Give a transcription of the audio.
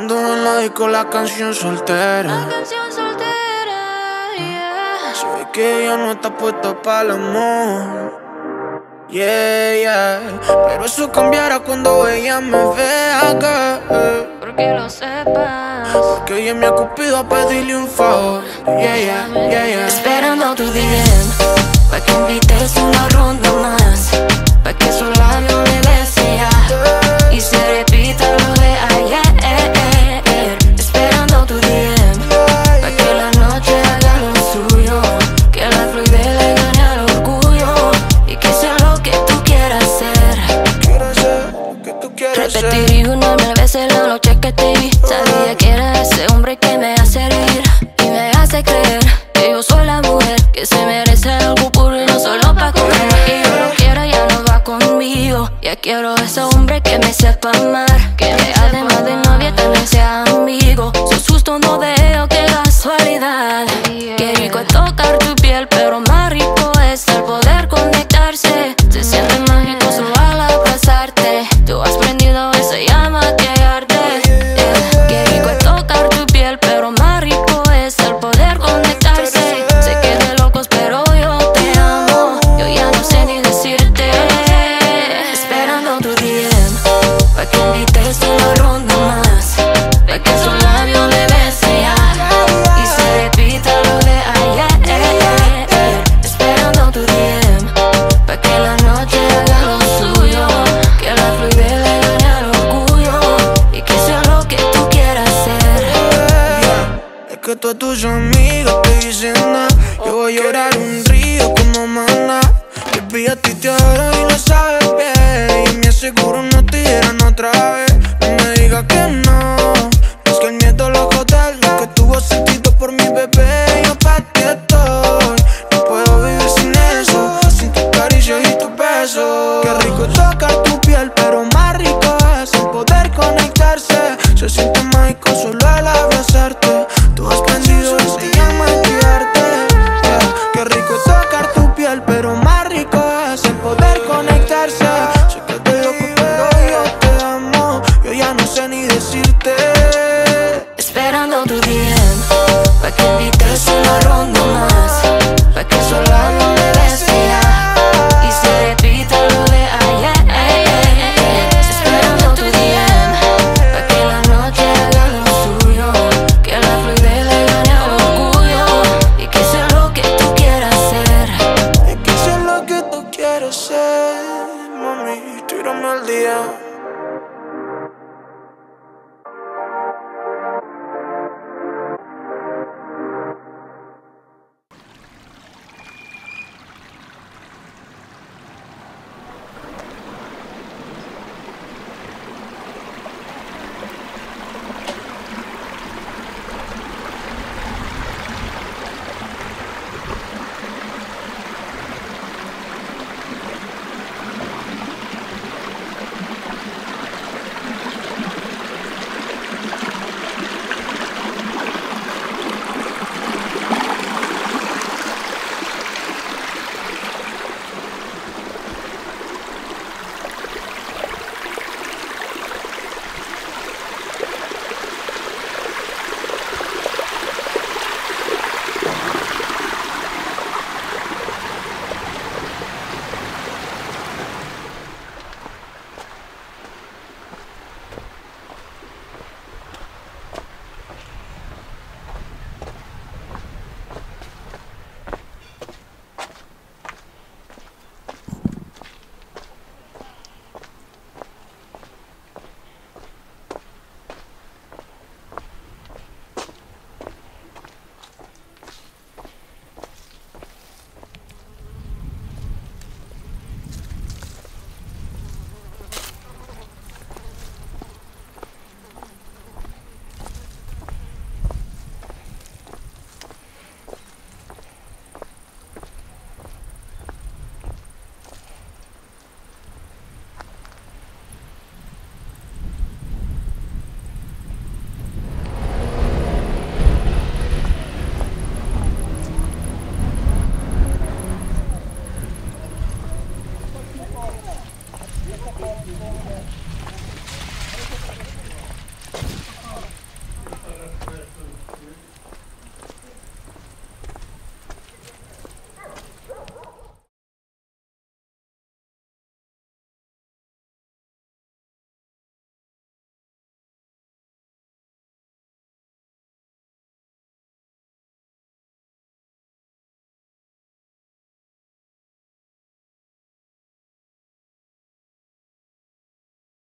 Sonando en la disco la canción soltera. La canción soltera, yeah. Se ve que ella no está puesta para el amor. Yeah, yeah. Pero eso cambiará cuando ella me vea, girl. Porque lo sepas. Porque ella me ha cupido a pedirle un favor. Yeah, yeah, yeah, yeah. Esperando tu DM pa' que invites una ronda más, pa' que su labio le desea y se repita lo de ayer. Esperando tu DM pa' que la noche haga lo suyo, que la fluidez le gane al orgullo y que sea lo que tú quieras hacer. Repetiría una mil veces la noche que te vi. Sabía que era ese hombre que me hace reír y me hace creer que yo soy la mujer que se merece algo puro y no solo pa' comer. Y yo lo quiero, ya no va conmigo. Ya quiero ese hombre que me sepa amar, que me además de novia también sea amigo. Sos justo, no veo, qué casualidad. Qué rico es tocar tu piel, pero más rico es el poder conectarse. Se siente mágico solo al abrazarte. Tú has prendido esa llama que arde. Qué rico es tocar tu piel, pero más rico es el poder conectarse. Sé que de locos, pero yo te amo. Yo ya no sé ni decirte. Esperando tu DM pa' que invites una ronda más, pa' que su labio le bese ya y se repita lo de ayer. Esperando tu DM pa' que la noche haga lo suyo, que la fluidez le gane al orgullo y que sea lo que tú quieras hacer. Es que todas tus amigas te dicen nada. Yo voy a llorar un río como maná. Baby, a ti te adoro y lo sabes bien, y me aseguro no te dieran otra vez. No me digas que no, es que el miedo lo jode. Lo que tuvo sentido por mi bebé, yo pa' ti estoy. No puedo vivir sin eso, sin tus caricias y tus besos. Qué rico es tocar tu piel, pero más rico es el poder conectarse. Se siente